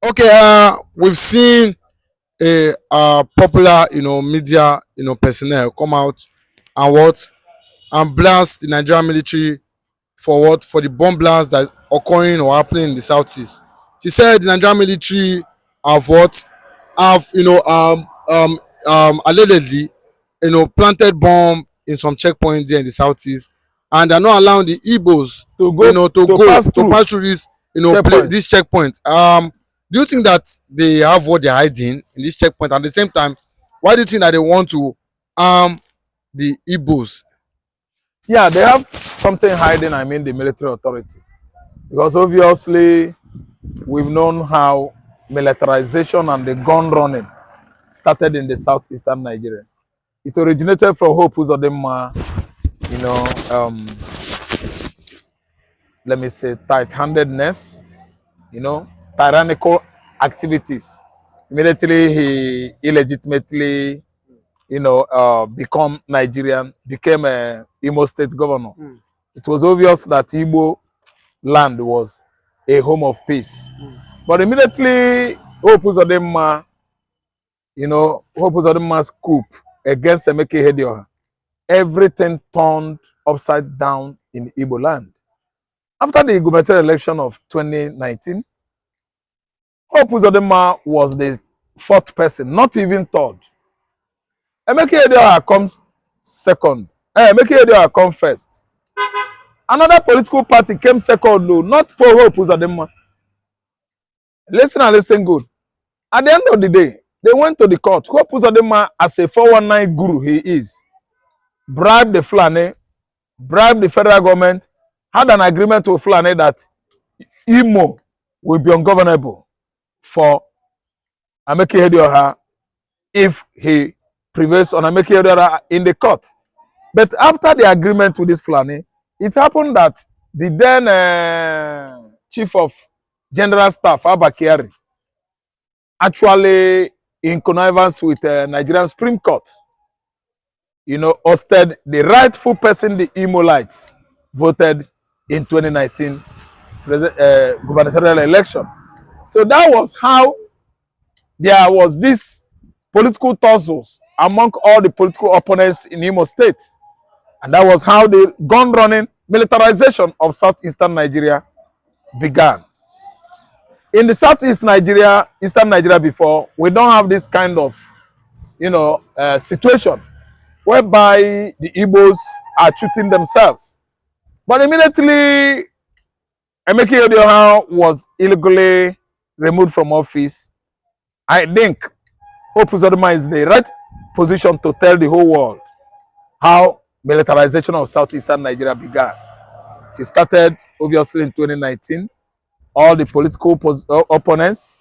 Okay, we've seen a popular, media, personnel come out and blast the Nigerian military for for the bomb blast that occurring or happening in the southeast. She said the Nigerian military have have allegedly planted bomb in some checkpoints there in the southeast, and they're not allowing the Igbos to pass through this this checkpoint. Do you think that they have what they're hiding in this checkpoint? At the same time, why do you think that they want to arm the Igbos? Yeah, they have something hiding, I mean the military authority. Because obviously, we've known how militarization and the gun running started in the southeastern Nigeria. It originated from Hope Uzodinma, let me say, tight-handedness, tyrannical activities. Immediately, he illegitimately, became a Imo State governor. It was obvious that Igbo land was a home of peace. But immediately, Hope Uzodinma's coup against Emeke Hedioha, everything turned upside down in Igbo land. After the gubernatorial election of 2019, Hope Uzodinma was the fourth person, not even third. Emeke Hedioha comes second. Emeke Hedioha comes first. Another political party came second, though, not for Hope Uzodinma. Listen and listen good. At the end of the day, they went to the court. Hope Uzodinma, as a 419 guru he is, bribed the Fulani, bribed the federal government, had an agreement with Fulani that Imo will be ungovernable for Emeke Hedioha if he prevails on Emeke Hedioha in the court. But after the agreement with this Fulani, it happened that the then chief of general staff, Abba Kyari, actually in connivance with Nigerian Supreme Court, ousted the rightful person the Imolites voted in 2019 gubernatorial election. So that was how there was this political tussles among all the political opponents in Imo State. And that was how the gun running militarization of southeastern Nigeria began. In the southeast Nigeria, eastern Nigeria before, we don't have this kind of, situation whereby the Igbos are shooting themselves. But immediately, Emeke Hedioha was illegally removed from office. I think Hope Uzodinma is in the right position to tell the whole world how militarization of southeastern Nigeria began. It started, obviously, in 2019. All the political opponents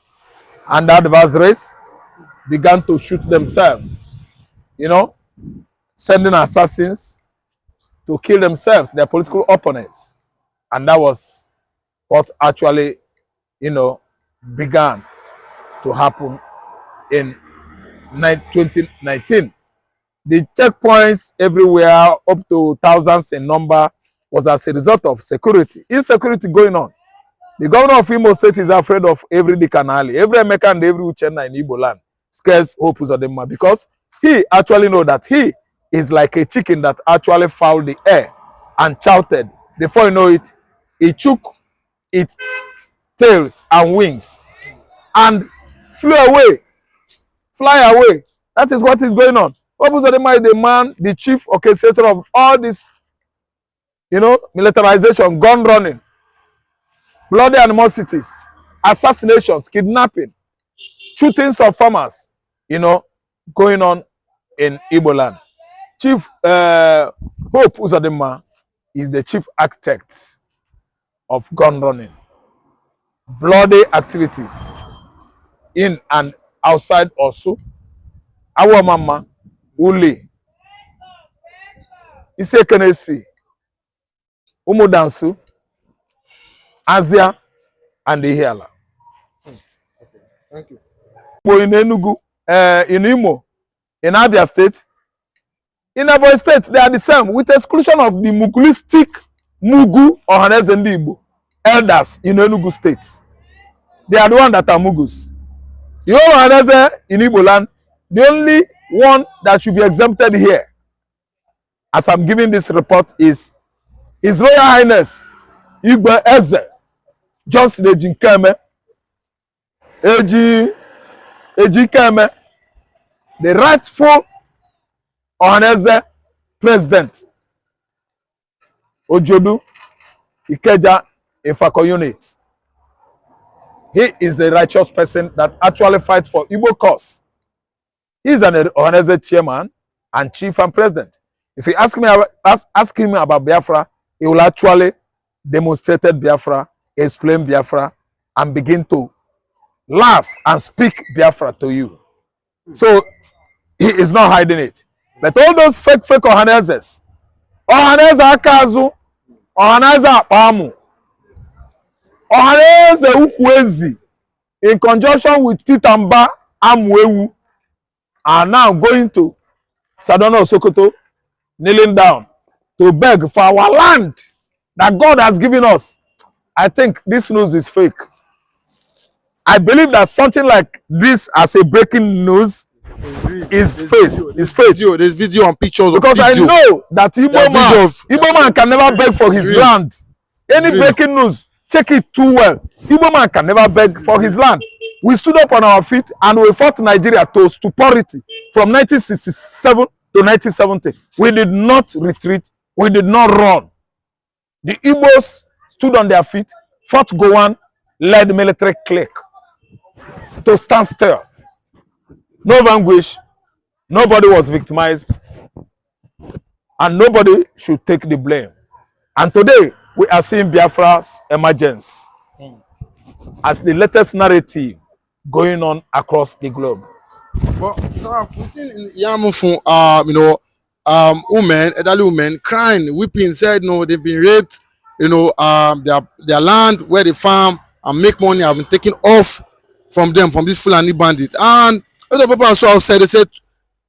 and adversaries began to shoot themselves, sending assassins to kill themselves, their political opponents. And that was what actually, began to happen in 2019. The checkpoints everywhere, up to thousands in number, was as a result of insecurity going on. The governor of Imo State is afraid of every Dikanali, every Emeka and every Uchenna in Igbo land scares Hope Uzodinma because he actually knows that he is like a chicken that actually fouled the air and shouted. Before you know it, he took its tails and wings and fly away. That is what is going on. Hope Uzodinma is the man, the chief orchestrator of all this, militarization, gun running, bloody animosities, assassinations, kidnapping, shootings of farmers, going on in Igbo land. Chief Hope Uzodinma is the chief architect of gun running, bloody activities in and outside Osu, Awamama, Uli, Isekenesi, Umudansu, Asia, and Ihiala. Thank you. In Enugu, in Imo, in Abia State, in Ebonyi State, they are the same, with exclusion of the Mugulistic Mugu or Igbo elders in Enugu State. They are the one that are Mugus. The whole Ohaneze in Igbo land, the only one that should be exempted here, as I'm giving this report, is His Royal Highness Igbo Eze Johnson Ejikeme, Ejikeme, the rightful Ohaneze president, Ojodu Ikeja Ifako unit. He is the righteous person that actually fights for Igbo cause. He is an Ohaneze chairman and chief and president. If you ask him about Biafra, he will actually demonstrate Biafra, explain Biafra, and begin to laugh and speak Biafra to you. So he is not hiding it. But all those fake Ohanezes, Ohaneze Akazu, Ohaneze Akpamu, Ohaneze Ukwezi, in conjunction with Peter Mba Amwewu, are now going to Sadono Sokoto, kneeling down to beg for our land that God has given us. I think this news is fake. I believe that something like this as a breaking news is fake. It's fake. There's video and pictures. Because I know that Igbo man can never beg for his land. Any breaking news, check it too well. Igbo man can never beg for his land. We stood up on our feet and we fought Nigeria to stupidity from 1967 to 1970. We did not retreat. We did not run. The Igbos stood on their feet, fought Gowan, led military clique to stand still. No vanquish. Nobody was victimized. And nobody should take the blame. And today, we are seeing Biafra's emergence as the latest narrative going on across the globe. Well, we've seen in Yamufu, women, elderly women crying, weeping, said no, they've been raped, their land where they farm and make money have been taken off from them, from these Fulani bandits. And other people also outside, they said,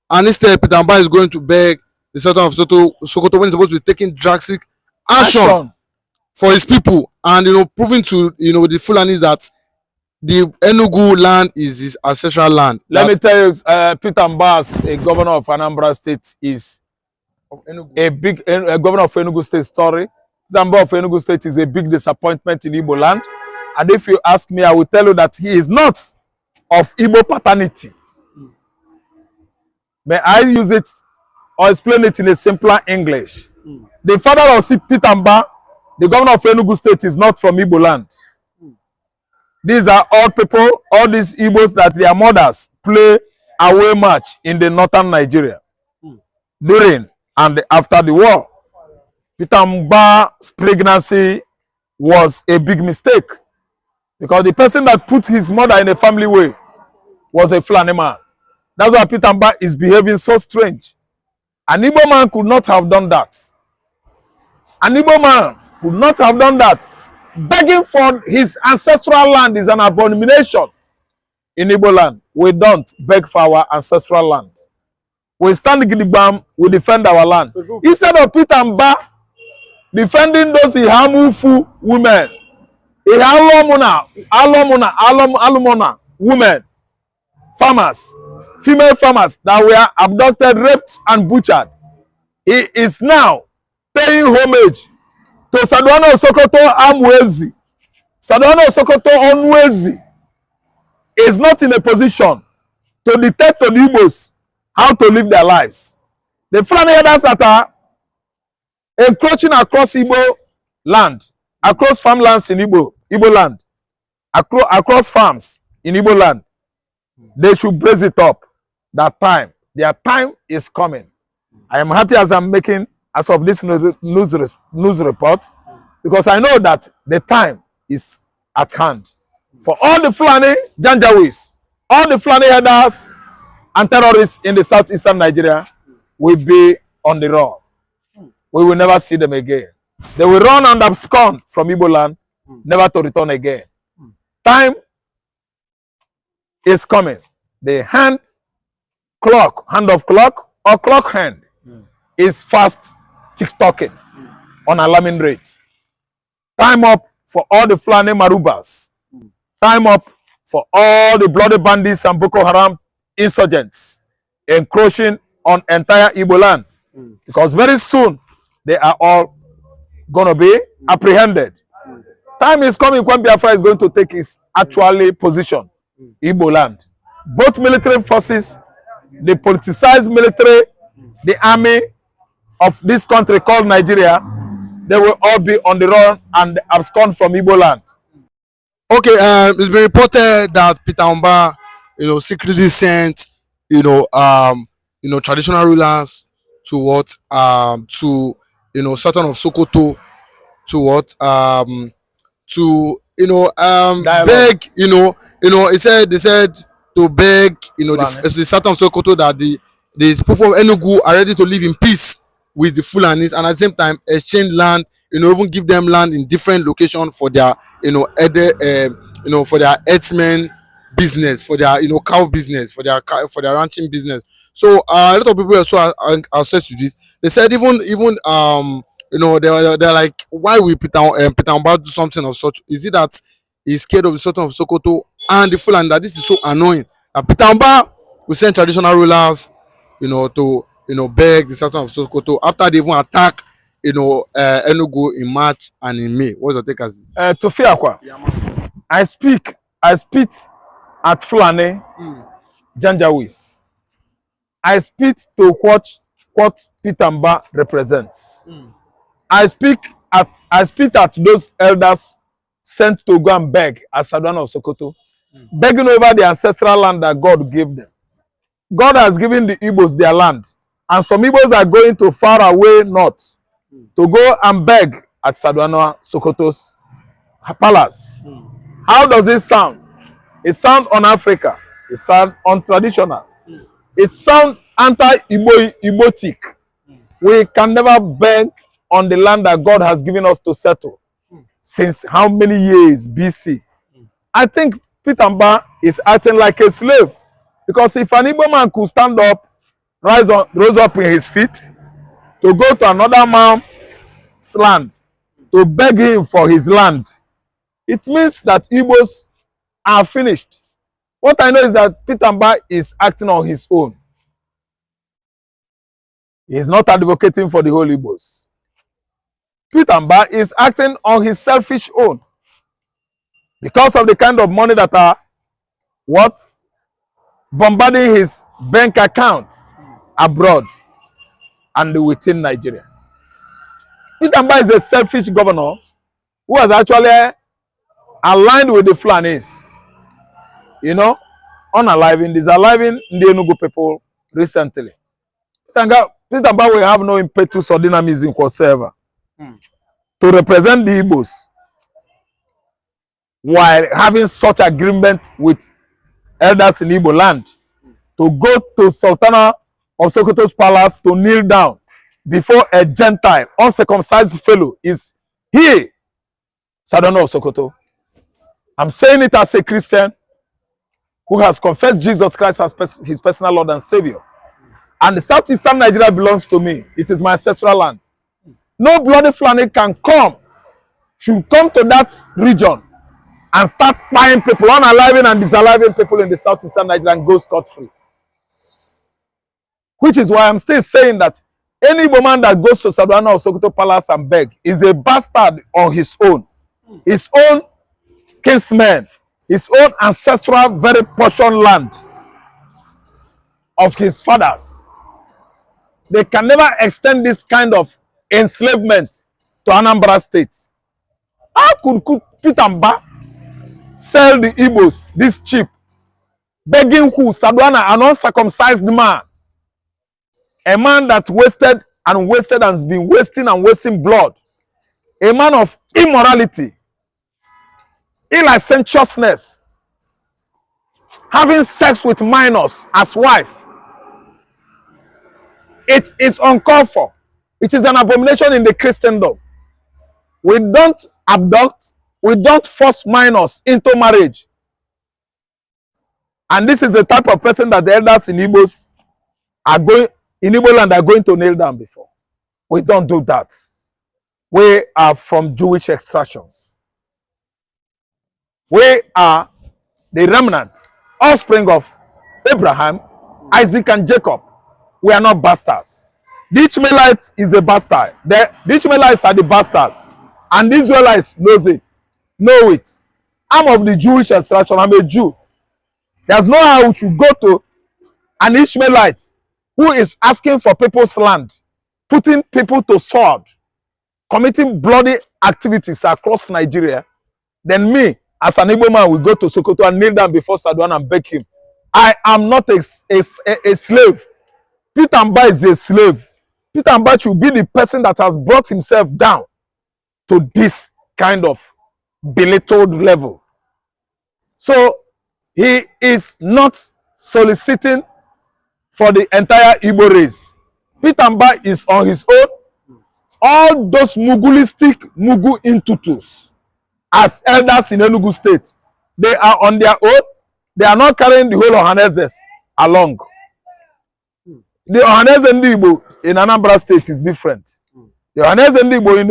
and instead Peter Mba is going to beg the Sultan of Sokoto when he's supposed to be taking drastic action for his people, and proving to the Fulanis that the Enugu land is his ancestral land. Let me tell you, Peter Mba, a governor of Anambra State, is a big governor of Enugu State. Story. Peter Mba of Enugu State is a big disappointment in Igbo land, and if you ask me, I will tell you that he is not of Igbo paternity. May I use it or explain it in a simpler English? The father of Peter Mba, the governor of Enugu State, is not from Igbo land. These are all people, all these Igbos that their mothers play away match in the northern Nigeria during and after the war. Peter Mba's pregnancy was a big mistake because the person that put his mother in a family way was a Fulani man. That's why Peter Mba is behaving so strange. An Igbo man could not have done that. An Igbo man could not have done that. Begging for his ancestral land is an abomination in Igbo land. We don't beg for our ancestral land. We stand gidigbam, we defend our land. Instead of Peter Mba defending those Ihamufu women, Alumona women, farmers, female farmers that were abducted, raped, and butchered, he is now paying homage to Saduano Sokoto Amwezi. Saduano Sokoto Onwezi is not in a position to dictate to the Igbos how to live their lives. The Fulani elders that are encroaching across Igbo land, across farmlands in Igbo land, across farms in Igbo land, they should brace it up. That time, their time is coming. I am happy as I'm making as of this news report, because I know that the time is at hand for all the Fulani Janjaweeds, all the Fulani elders and terrorists in the southeastern Nigeria will be on the run. We will never see them again. They will run and abscond from Igbo land, never to return again. Time is coming. The hand of clock or clock hand is fast tick-tocking on alarming rates. Time up for all the Fulani Marubas. time up for all the bloody bandits and Boko Haram insurgents encroaching on entire Igbo land. Because very soon, they are all going to be apprehended. Time is coming when Biafra is going to take its actually position, Igbo land. Both military forces, the politicized military, the army of this country called Nigeria, they will all be on the run and abscond from Igbo land. Okay, it's been reported that Peter Omba, secretly sent, traditional rulers to what, to, Sultan of Sokoto, to what, to, beg, they said to beg, the Sultan of Sokoto that the people of Enugu are ready to live in peace with the Fulanis, and at the same time exchange land, even give them land in different locations for their, for their herdsmen business, for their, cow business, for their ranching business. So a lot of people also are said to this. They said even they're like, why will Peter Omba do something of such? Is it that he's scared of the Sultan of Sokoto and the Fulani, that this is so annoying that Peter Omba will send traditional rulers, to beg the Sultan of Sokoto after they even attack, Enugu in March and in May? What's your take as to Fiakwa? I speak at Fulani Janjawees. I speak to what Peter Omba represents. I speak at those elders sent to go and beg as Sultan of Sokoto, begging over the ancestral land that God gave them. God has given the Igbos their land, and some Igbos are going to far away north to go and beg at Sadwana Sokoto's palace. How does it sound? It sounds un-Africa. It sounds untraditional. It sounds anti-Igbotic. We can never beg on the land that God has given us to settle. Since how many years BC? I think Peter Omba is acting like a slave. Because if an Igbo man could stand up, rose up in his feet, to go to another man's land, to beg him for his land, it means that Igbos are finished. What I know is that Peter Omba is acting on his own. He is not advocating for the whole Igbos. Peter Omba is acting on his selfish own. Because of the kind of money that are bombarding his bank account abroad and within Nigeria. Peter Omba is a selfish governor who has actually aligned with the Fulanis, unaliving, disaliving the Enugu people recently. Peter Omba will have no impetus or dynamism whatsoever to represent the Igbos while having such agreement with elders in Igbo land to go to Sultana of Sokoto's palace to kneel down before a Gentile, uncircumcised fellow is he, Sultana of Sokoto. I'm saying it as a Christian who has confessed Jesus Christ as his personal Lord and Savior. And the southeastern Nigeria belongs to me. It is my ancestral land. No bloody Fulani should come to that region and start buying people, unaliving and disaliving people in the southeastern Nigeria and go scot-free. Which is why I'm still saying that any woman that goes to Sadwana or Sokoto Palace and beg is a bastard on his own kinsmen, his own ancestral, very portion land of his fathers. They can never extend this kind of enslavement to Anambra State. How could Peter Omba sell the Igbos this cheap, begging who? Sadwana, an uncircumcised man, a man that wasted and has been wasting blood, a man of immorality, licentiousness, having sex with minors as wife. It is uncalled for. It is an abomination in the Christendom. We don't abduct, we don't force minors into marriage. And this is the type of person that the elders in Igbo land are going to nail down before. We don't do that. We are from Jewish extractions. We are the remnant, offspring of Abraham, Isaac, and Jacob, we are not bastards. The Ishmaelites is a bastard. The Ishmaelites are the bastards, and the Israelites know it. I'm of the Jewish extraction. I'm a Jew. There's no how we should go to an Ishmaelite who is asking for people's land, putting people to sword, committing bloody activities across Nigeria. Then me, as an Igbo man, will go to Sokoto and kneel down before Saduan and beg him. I am not a slave. Peter Mba is a slave. Peter Mba should be the person that has brought himself down to this kind of belittled level. So he is not soliciting for the entire Igbo race. Peter Mba is on his own. All those Mugulistic Mugu Intutus as elders in Enugu State, they are on their own. They are not carrying the whole Ohanezes along. The Ohaneze Igbo in Anambra State is different. The Ohaneze Igbo in